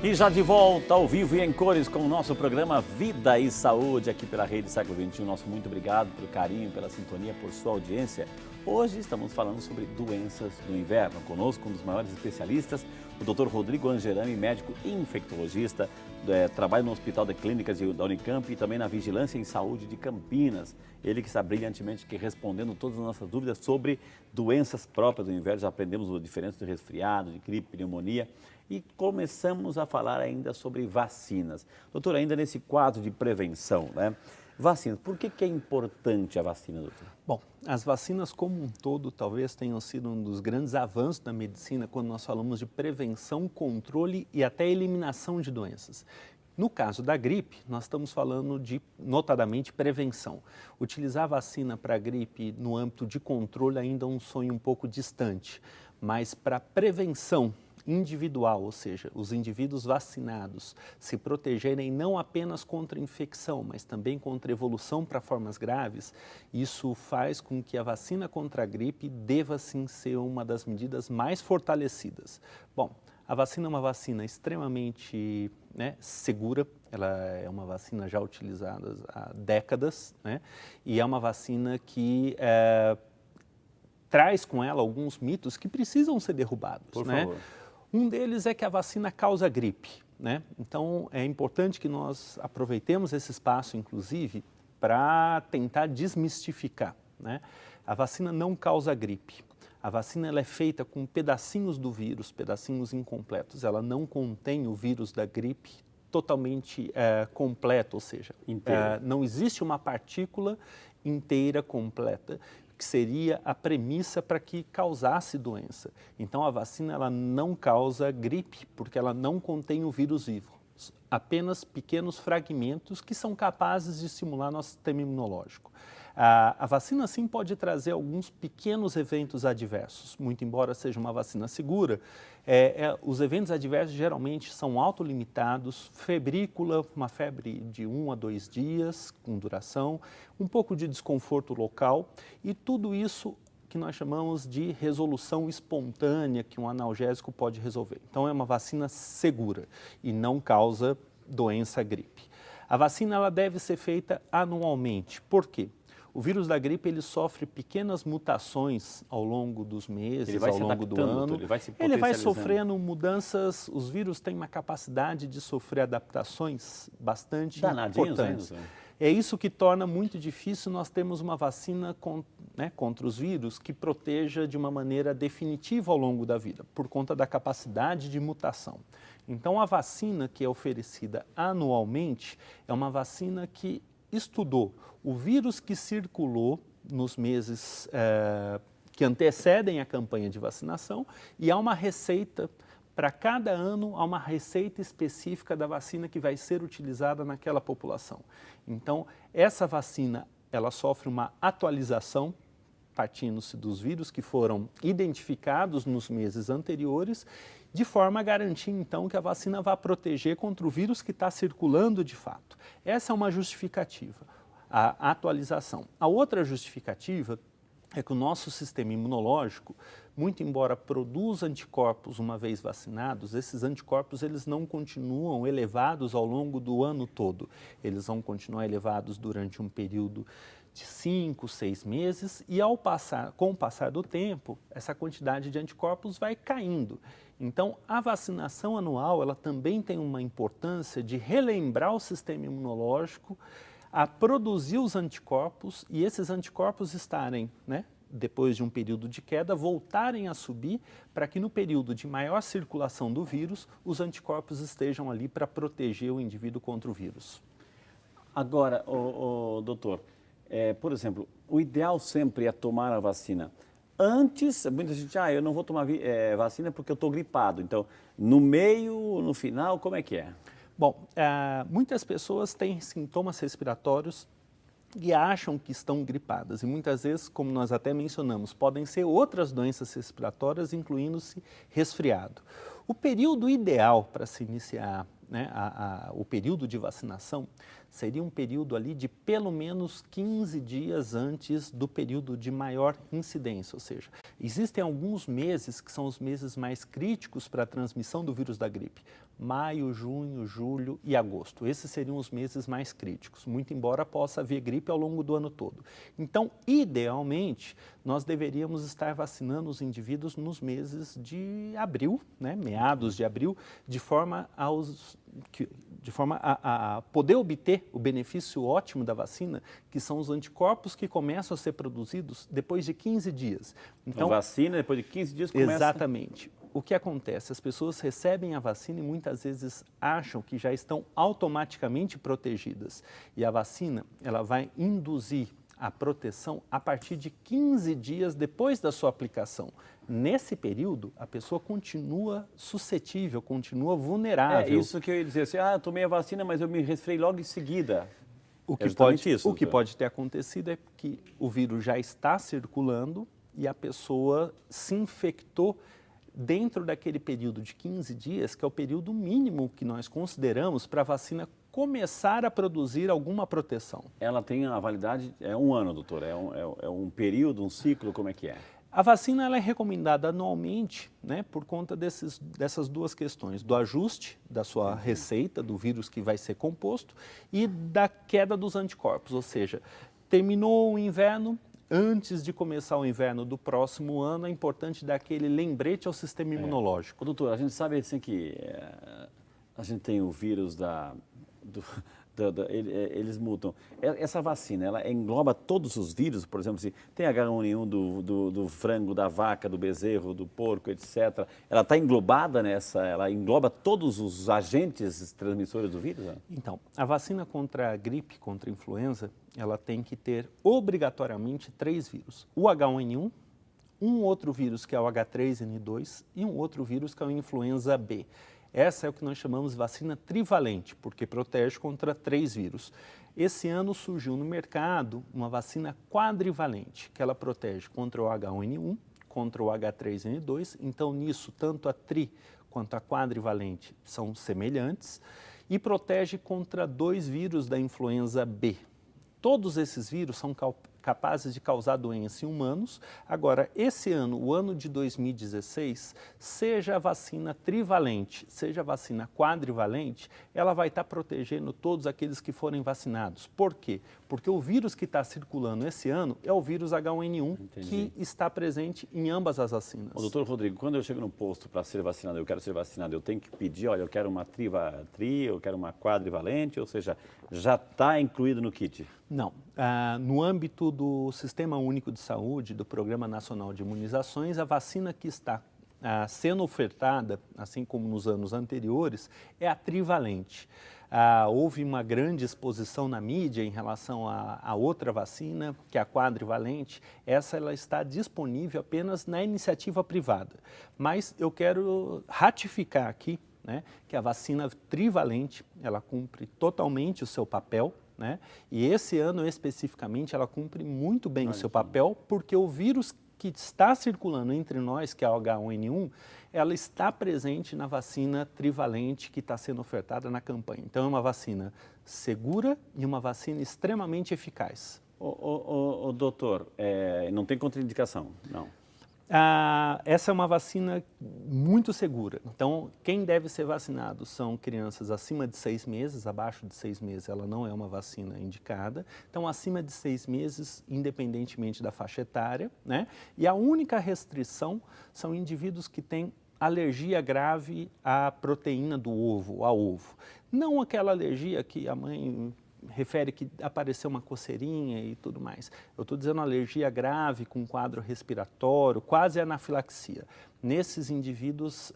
E já de volta ao vivo e em cores com o nosso programa Vida e Saúde aqui pela Rede Século XXI. Nosso muito obrigado pelo carinho, pela sintonia, por sua audiência. Hoje estamos falando sobre doenças do inverno. Conosco um dos maiores especialistas, o Dr. Rodrigo Angerami, médico infectologista, trabalha no Hospital de Clínicas da Unicamp e também na Vigilância em Saúde de Campinas. Ele que está brilhantemente aqui respondendo todas as nossas dúvidas sobre doenças próprias do inverno. Já aprendemos a diferença do resfriado, de gripe, pneumonia. E começamos a falar ainda sobre vacinas. Doutor, ainda nesse quadro de prevenção, né? Vacinas, por que é importante a vacina, doutor? Bom, as vacinas como um todo talvez tenham sido um dos grandes avanços da medicina quando nós falamos de prevenção, controle e até eliminação de doenças. No caso da gripe, nós estamos falando de, notadamente, prevenção. Utilizar a vacina para a gripe no âmbito de controle ainda é um sonho um pouco distante, mas para prevenção individual, ou seja, os indivíduos vacinados se protegerem não apenas contra a infecção, mas também contra a evolução para formas graves, isso faz com que a vacina contra a gripe deva sim ser uma das medidas mais fortalecidas. Bom, a vacina é uma vacina extremamente segura, ela é uma vacina já utilizada há décadas, e é uma vacina que traz com ela alguns mitos que precisam ser derrubados. Por favor. Um deles é que a vacina causa gripe, Então, é importante que nós aproveitemos esse espaço, inclusive, para tentar desmistificar, A vacina não causa gripe. A vacina ela é feita com pedacinhos do vírus, pedacinhos incompletos. Ela não contém o vírus da gripe totalmente completo, ou seja, não existe uma partícula inteira completa, que seria a premissa para que causasse doença. Então, a vacina ela não causa gripe, porque ela não contém o vírus vivo. Apenas pequenos fragmentos que são capazes de estimular nosso sistema imunológico. A vacina, sim, pode trazer alguns pequenos eventos adversos. Muito embora seja uma vacina segura, os eventos adversos geralmente são autolimitados, febrícula, uma febre de 1 a 2 dias com duração, um pouco de desconforto local e tudo isso que nós chamamos de resolução espontânea que um analgésico pode resolver. Então, é uma vacina segura e não causa doença gripe. A vacina ela deve ser feita anualmente. Por quê? O vírus da gripe ele sofre pequenas mutações ao longo dos meses, ao longo do ano. Ele vai sofrendo mudanças, os vírus têm uma capacidade de sofrer adaptações bastante importantes. É isso que torna muito difícil nós termos uma vacina contra os vírus que proteja de uma maneira definitiva ao longo da vida, por conta da capacidade de mutação. Então, a vacina que é oferecida anualmente é uma vacina que estudou o vírus que circulou nos meses que antecedem a campanha de vacinação e há uma receita, para cada ano, há uma receita específica da vacina que vai ser utilizada naquela população. Então, essa vacina, ela sofre uma atualização, partindo-se dos vírus que foram identificados nos meses anteriores, de forma a garantir, então, que a vacina vai proteger contra o vírus que está circulando de fato. Essa é uma justificativa, a atualização. A outra justificativa é que o nosso sistema imunológico, muito embora produza anticorpos uma vez vacinados, esses anticorpos eles não continuam elevados ao longo do ano todo. Eles vão continuar elevados durante um período de 5, 6 meses e com o passar do tempo, essa quantidade de anticorpos vai caindo. Então, a vacinação anual ela também tem uma importância de relembrar o sistema imunológico a produzir os anticorpos e esses anticorpos estarem, depois de um período de queda, voltarem a subir para que no período de maior circulação do vírus, os anticorpos estejam ali para proteger o indivíduo contra o vírus. Agora, doutor, por exemplo, o ideal sempre é tomar a vacina antes, muita gente, eu não vou tomar vacina porque eu estou gripado. Então, no meio, no final, como é que é? Bom, muitas pessoas têm sintomas respiratórios e acham que estão gripadas. E muitas vezes, como nós até mencionamos, podem ser outras doenças respiratórias, incluindo-se resfriado. O período ideal para se iniciar o período de vacinação seria um período ali de pelo menos 15 dias antes do período de maior incidência, ou seja, existem alguns meses que são os meses mais críticos para a transmissão do vírus da gripe. Maio, junho, julho e agosto. Esses seriam os meses mais críticos, muito embora possa haver gripe ao longo do ano todo. Então, idealmente, nós deveríamos estar vacinando os indivíduos nos meses de abril, né, meados de abril, de forma a poder obter o benefício ótimo da vacina, que são os anticorpos que começam a ser produzidos depois de 15 dias. Então, a vacina, depois de 15 dias, começa... Exatamente. O que acontece? As pessoas recebem a vacina e muitas vezes acham que já estão automaticamente protegidas. E a vacina, ela vai induzir a proteção a partir de 15 dias depois da sua aplicação. Nesse período, a pessoa continua suscetível, continua vulnerável. É isso que eu ia dizer, assim, eu tomei a vacina, mas eu me resfriei logo em seguida. O que pode ter acontecido é que o vírus já está circulando e a pessoa se infectou dentro daquele período de 15 dias, que é o período mínimo que nós consideramos para a vacina começar a produzir alguma proteção. Ela tem a validade, é um ano, doutor? É um período, um ciclo, como é que é? A vacina ela é recomendada anualmente, né, por conta dessas duas questões, do ajuste da sua receita, do vírus que vai ser composto, e da queda dos anticorpos, ou seja, terminou o inverno. Antes de começar o inverno do próximo ano, é importante dar aquele lembrete ao sistema imunológico. Doutor, a gente sabe assim que a gente tem o vírus eles mutam. Essa vacina, ela engloba todos os vírus, por exemplo, se tem H1N1 do frango, da vaca, do bezerro, do porco, etc. Ela está englobada nessa, ela engloba todos os agentes transmissores do vírus? Né? Então, a vacina contra a gripe, contra a influenza, ela tem que ter obrigatoriamente 3 vírus. O H1N1, um outro vírus que é o H3N2 e um outro vírus que é o influenza B. Essa é o que nós chamamos de vacina trivalente, porque protege contra 3 vírus. Esse ano surgiu no mercado uma vacina quadrivalente, que ela protege contra o H1N1, contra o H3N2. Então, nisso, tanto a tri quanto a quadrivalente são semelhantes e protege contra 2 vírus da influenza B. Todos esses vírus são capazes de causar doença em humanos. Agora, esse ano, o ano de 2016, seja a vacina trivalente, seja a vacina quadrivalente, ela vai estar protegendo todos aqueles que forem vacinados. Por quê? Porque o vírus que está circulando esse ano é o vírus H1N1, que está presente em ambas as vacinas. Doutor Rodrigo, quando eu chego no posto para ser vacinado, eu quero ser vacinado, eu tenho que pedir, olha, eu quero uma eu quero uma quadrivalente, ou seja, já está incluído no kit? Não. No âmbito do Sistema Único de Saúde, do Programa Nacional de Imunizações, a vacina que está sendo ofertada, assim como nos anos anteriores, é a trivalente. Houve uma grande exposição na mídia em relação a outra vacina, que é a quadrivalente. Essa ela está disponível apenas na iniciativa privada. Mas eu quero ratificar aqui, né, que a vacina trivalente, ela cumpre totalmente o seu papel, né? E esse ano especificamente ela cumpre muito bem o seu papel, porque o vírus que está circulando entre nós, que é o H1N1, ela está presente na vacina trivalente que está sendo ofertada na campanha. Então é uma vacina segura e uma vacina extremamente eficaz. Doutor, não tem contraindicação? Não. Essa é uma vacina muito segura. Então, quem deve ser vacinado são crianças acima de 6 meses, abaixo de 6 meses ela não é uma vacina indicada. Então, acima de 6 meses, independentemente da faixa etária, né? E a única restrição são indivíduos que têm alergia grave à proteína do ovo, a ovo. Não aquela alergia que a mãe refere que apareceu uma coceirinha e tudo mais. Eu estou dizendo alergia grave com quadro respiratório, quase anafilaxia. Nesses indivíduos,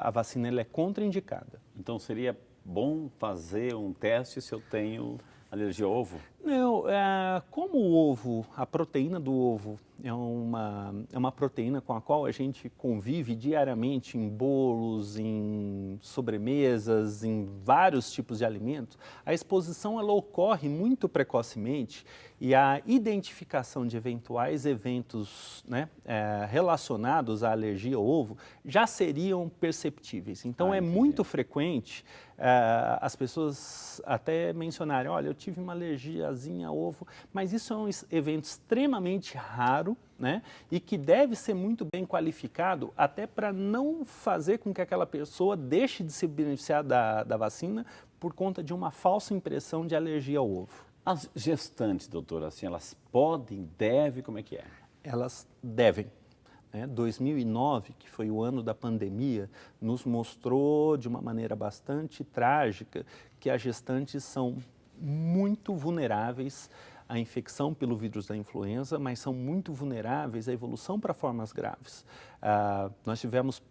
a vacina ela é contraindicada. Então, seria bom fazer um teste se eu tenho alergia ao ovo? Não, como o ovo, a proteína do ovo é uma proteína com a qual a gente convive diariamente em bolos, em sobremesas, em vários tipos de alimentos, a exposição ela ocorre muito precocemente e a identificação de eventuais eventos, né, relacionados à alergia ao ovo já seriam perceptíveis. Então é muito frequente as pessoas até mencionarem, olha, eu tive uma alergiazinha a ovo, mas isso é um evento extremamente raro, né, e que deve ser muito bem qualificado até para não fazer com que aquela pessoa deixe de se beneficiar da vacina por conta de uma falsa impressão de alergia ao ovo. As gestantes, doutora, assim, elas podem, devem, como é que é? Elas devem. 2009, que foi o ano da pandemia, nos mostrou de uma maneira bastante trágica que as gestantes são muito vulneráveis à infecção pelo vírus da influenza, mas são muito vulneráveis à evolução para formas graves. Nós tivemos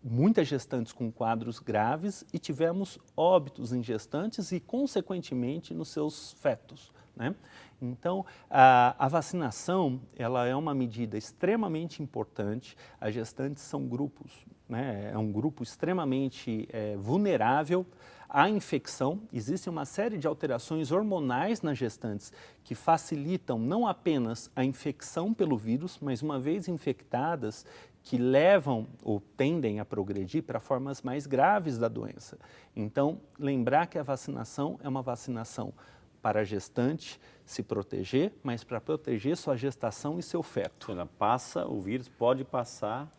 muitas gestantes com quadros graves e tivemos óbitos em gestantes e, consequentemente, nos seus fetos, né? Então, a vacinação ela é uma medida extremamente importante. As gestantes são grupos, né? É um grupo extremamente vulnerável à infecção. Existe uma série de alterações hormonais nas gestantes que facilitam não apenas a infecção pelo vírus, mas uma vez infectadas, que levam ou tendem a progredir para formas mais graves da doença. Então, lembrar que a vacinação é uma vacinação para a gestante se proteger, mas para proteger sua gestação e seu feto. Ela passa, o vírus pode passar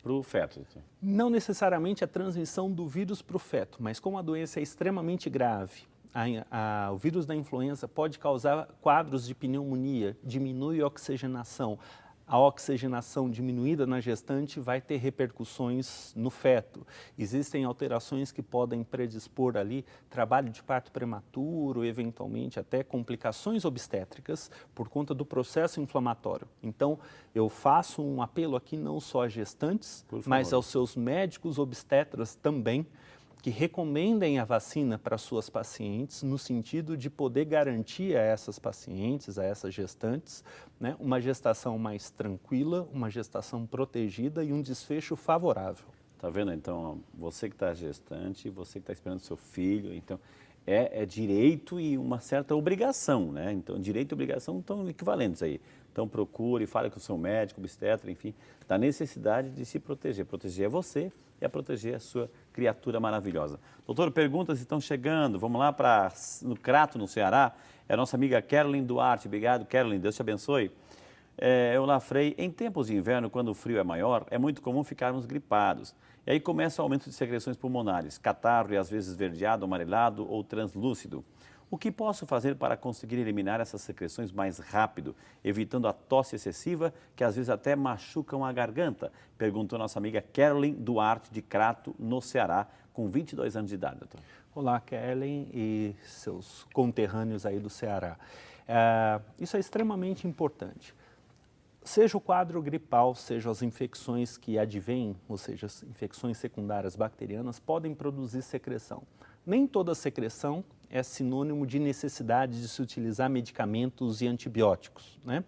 para o feto. Não necessariamente a transmissão do vírus para o feto, mas como a doença é extremamente grave, o vírus da influenza pode causar quadros de pneumonia, diminui a oxigenação. A oxigenação diminuída na gestante vai ter repercussões no feto. Existem alterações que podem predispor ali trabalho de parto prematuro, eventualmente até complicações obstétricas por conta do processo inflamatório. Então, eu faço um apelo aqui não só às gestantes, mas aos seus médicos obstetras também, que recomendem a vacina para suas pacientes no sentido de poder garantir a essas pacientes, a essas gestantes, né, uma gestação mais tranquila, uma gestação protegida e um desfecho favorável. Tá vendo? Então, você que está gestante, você que está esperando seu filho, então é direito e uma certa obrigação, né? Então, direito e obrigação estão equivalentes aí. Então, procure, fale com o seu médico, obstetra, enfim, da necessidade de se proteger. Proteger você e a proteger a sua criatura maravilhosa. Doutor, perguntas estão chegando. Vamos lá no Crato, no Ceará. É a nossa amiga Carolyn Duarte. Obrigado, Carolyn. Deus te abençoe. Olá, Frei. Em tempos de inverno, quando o frio é maior, é muito comum ficarmos gripados. E aí começa o aumento de secreções pulmonares, catarro e às vezes verdeado, amarelado ou translúcido. O que posso fazer para conseguir eliminar essas secreções mais rápido, evitando a tosse excessiva, que às vezes até machucam a garganta? Perguntou nossa amiga Carolyn Duarte, de Crato, no Ceará, com 22 anos de idade, doutor. Olá, Carolyn e seus conterrâneos aí do Ceará. Isso é extremamente importante. Seja o quadro gripal, seja as infecções que advêm, ou seja, as infecções secundárias bacterianas, podem produzir secreção. Nem toda secreção é sinônimo de necessidade de se utilizar medicamentos e antibióticos, né?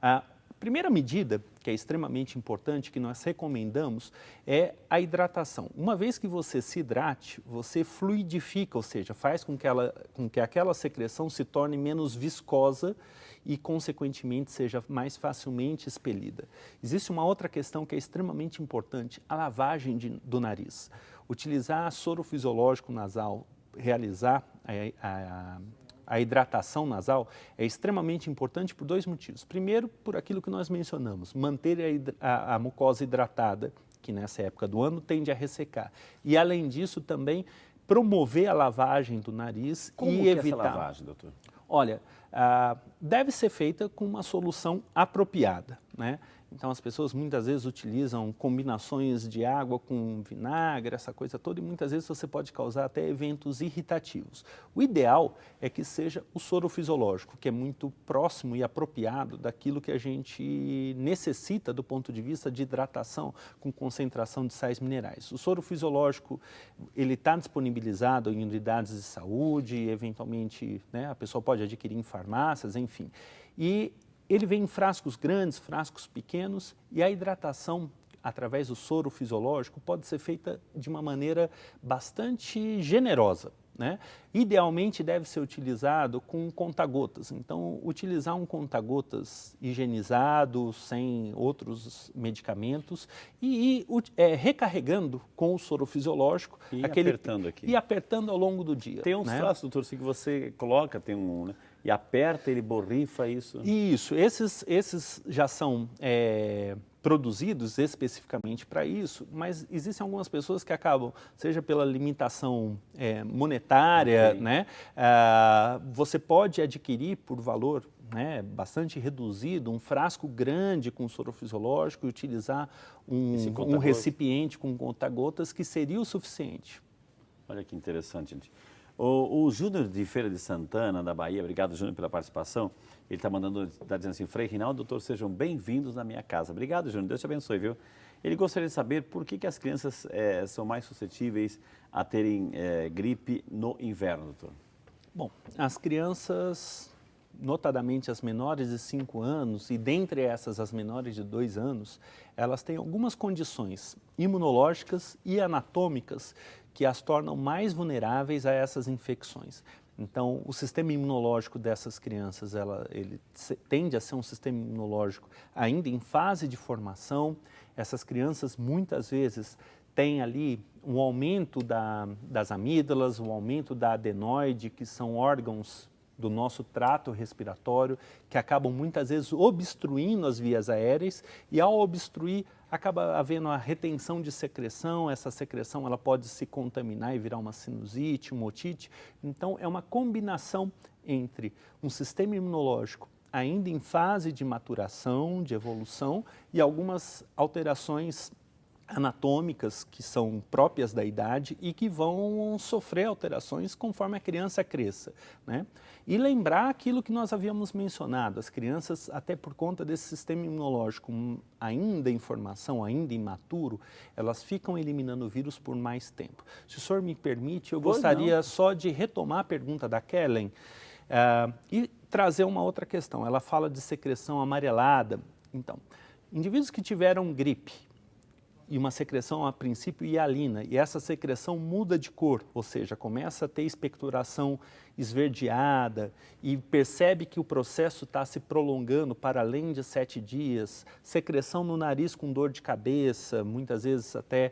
A primeira medida, que é extremamente importante, que nós recomendamos, é a hidratação. Uma vez que você se hidrate, você fluidifica, ou seja, faz com que aquela secreção se torne menos viscosa e, consequentemente, seja mais facilmente expelida. Existe uma outra questão que é extremamente importante, a lavagem do nariz. Utilizar soro fisiológico nasal, realizar a hidratação nasal é extremamente importante por dois motivos. Primeiro, por aquilo que nós mencionamos, manter a mucosa hidratada, que nessa época do ano tende a ressecar. E, além disso, também promover a lavagem do nariz e evitar... Como é essa lavagem, doutor? Olha, deve ser feita com uma solução apropriada, né? Então as pessoas muitas vezes utilizam combinações de água com vinagre, essa coisa toda, e muitas vezes você pode causar até eventos irritativos. O ideal é que seja o soro fisiológico, que é muito próximo e apropriado daquilo que a gente necessita do ponto de vista de hidratação com concentração de sais minerais. O soro fisiológico, ele está disponibilizado em unidades de saúde, eventualmente, né, a pessoa pode adquirir em farmácias, enfim. E ele vem em frascos grandes, frascos pequenos, e a hidratação através do soro fisiológico pode ser feita de uma maneira bastante generosa, né? Idealmente deve ser utilizado com conta-gotas. Então, utilizar um conta-gotas higienizado, sem outros medicamentos, e ir recarregando com o soro fisiológico. E apertando aqui. E apertando ao longo do dia. Tem uns frascos, doutor, assim, que você coloca, tem um, né, e aperta, ele borrifa isso. Isso, esses já são produzidos especificamente para isso, mas existem algumas pessoas que acabam, seja pela limitação monetária, okay, né, você pode adquirir por valor, né, bastante reduzido, um frasco grande com soro fisiológico e utilizar um recipiente com conta-gotas que seria o suficiente. Olha que interessante, gente. O Júnior de Feira de Santana, da Bahia, obrigado, Júnior, pela participação. Ele está dizendo assim: Frei Rinaldo, doutor, sejam bem-vindos na minha casa. Obrigado, Júnior, Deus te abençoe, viu? Ele gostaria de saber por que as crianças são mais suscetíveis a terem gripe no inverno, doutor. Bom, as crianças, notadamente as menores de 5 anos, e dentre essas as menores de 2 anos, elas têm algumas condições imunológicas e anatômicas que as tornam mais vulneráveis a essas infecções. Então, o sistema imunológico dessas crianças, ele tende a ser um sistema imunológico ainda em fase de formação. Essas crianças, muitas vezes, têm ali um aumento das amígdalas, um aumento da adenoide, que são órgãos do nosso trato respiratório, que acabam muitas vezes obstruindo as vias aéreas, e ao obstruir, acaba havendo a retenção de secreção. Essa secreção ela pode se contaminar e virar uma sinusite, uma otite. Então, é uma combinação entre um sistema imunológico ainda em fase de maturação, de evolução, e algumas alterações anatômicas que são próprias da idade e que vão sofrer alterações conforme a criança cresça, né? E lembrar aquilo que nós havíamos mencionado: as crianças, até por conta desse sistema imunológico ainda em formação, ainda imaturo, elas ficam eliminando o vírus por mais tempo. Se o senhor me permite, eu gostaria só de retomar a pergunta da Kellen e trazer uma outra questão. Ela fala de secreção amarelada. Então, indivíduos que tiveram gripe e uma secreção a princípio hialina, e essa secreção muda de cor, ou seja, começa a ter expectoração esverdeada e percebe que o processo está se prolongando para além de 7 dias, secreção no nariz com dor de cabeça, muitas vezes até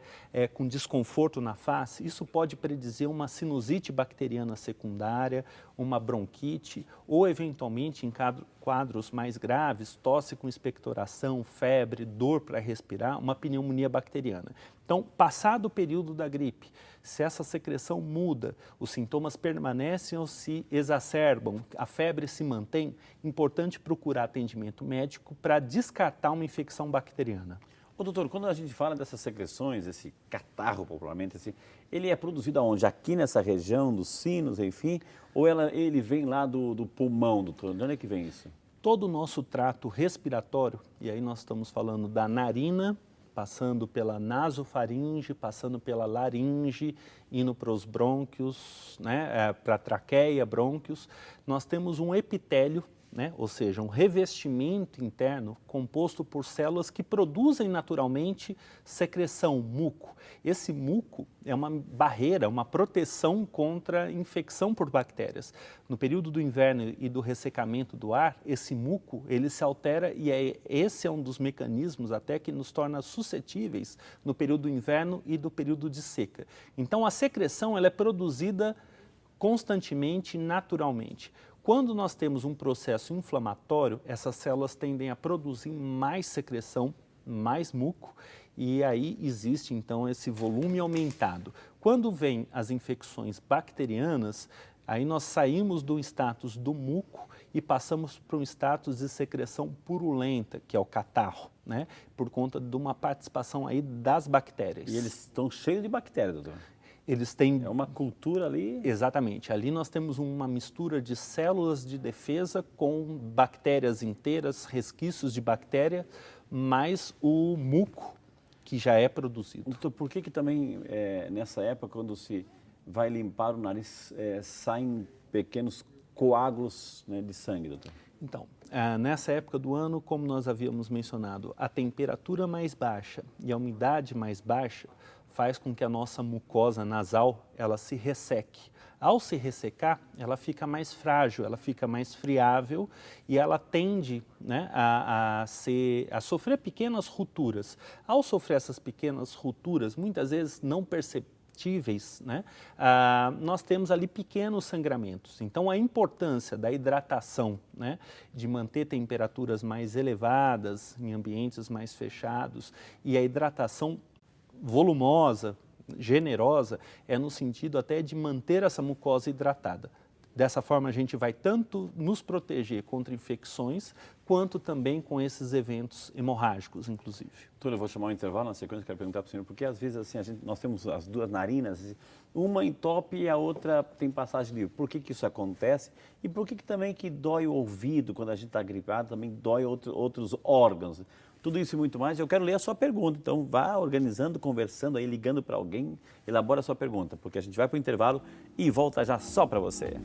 com desconforto na face, isso pode predizer uma sinusite bacteriana secundária, uma bronquite ou, eventualmente, em quadros mais graves, tosse com expectoração, febre, dor para respirar, uma pneumonia bacteriana. Então, passado o período da gripe, se essa secreção muda, os sintomas permanecem ou se exacerbam, a febre se mantém, importante procurar atendimento médico para descartar uma infecção bacteriana. Ô, doutor, quando a gente fala dessas secreções, esse catarro popularmente, assim, ele é produzido aonde? Aqui nessa região dos sinos, enfim, ou ele vem lá do pulmão, doutor? De onde é que vem isso? Todo o nosso trato respiratório, e aí nós estamos falando da narina, passando pela nasofaringe, passando pela laringe, indo para os brônquios, né, para a traqueia, brônquios, nós temos um epitélio, né, ou seja, um revestimento interno composto por células que produzem naturalmente secreção, muco. Esse muco é uma barreira, uma proteção contra infecção por bactérias. No período do inverno e do ressecamento do ar, esse muco ele se altera e esse é um dos mecanismos até que nos torna suscetíveis no período do inverno e do período de seca. Então, a secreção ela é produzida constantemente, naturalmente. Quando nós temos um processo inflamatório, essas células tendem a produzir mais secreção, mais muco, e aí existe então esse volume aumentado. Quando vem as infecções bacterianas, aí nós saímos do status do muco e passamos para um status de secreção purulenta, que é o catarro, né, por conta de uma participação aí das bactérias. E eles estão cheios de bactérias, doutor? Eles têm... É uma cultura ali... Exatamente. Ali nós temos uma mistura de células de defesa com bactérias inteiras, resquícios de bactéria, mais o muco que já é produzido. Doutor, por que também, nessa época, quando se vai limpar o nariz, saem pequenos coágulos, né, de sangue, doutor? Então, nessa época do ano, como nós havíamos mencionado, a temperatura mais baixa e a umidade mais baixa faz com que a nossa mucosa nasal ela se resseque. Ao se ressecar, ela fica mais frágil, ela fica mais friável e ela tende, né, a sofrer pequenas rupturas. Ao sofrer essas pequenas rupturas, muitas vezes não perceptíveis, né, nós temos ali pequenos sangramentos. Então, a importância da hidratação, né, de manter temperaturas mais elevadas em ambientes mais fechados e a hidratação volumosa, generosa, é no sentido até de manter essa mucosa hidratada. Dessa forma, a gente vai tanto nos proteger contra infecções, quanto também com esses eventos hemorrágicos, inclusive. Doutor, eu vou chamar um intervalo na sequência, quero perguntar para o senhor, porque às vezes assim, nós temos as duas narinas, uma entope e a outra tem passagem livre. Por que isso acontece? E por que também que dói o ouvido quando a gente está gripado, também dói outros órgãos? Tudo isso e muito mais, eu quero ler a sua pergunta, então vá organizando, conversando aí, ligando para alguém, elabora a sua pergunta, porque a gente vai para o intervalo e volta já só para você.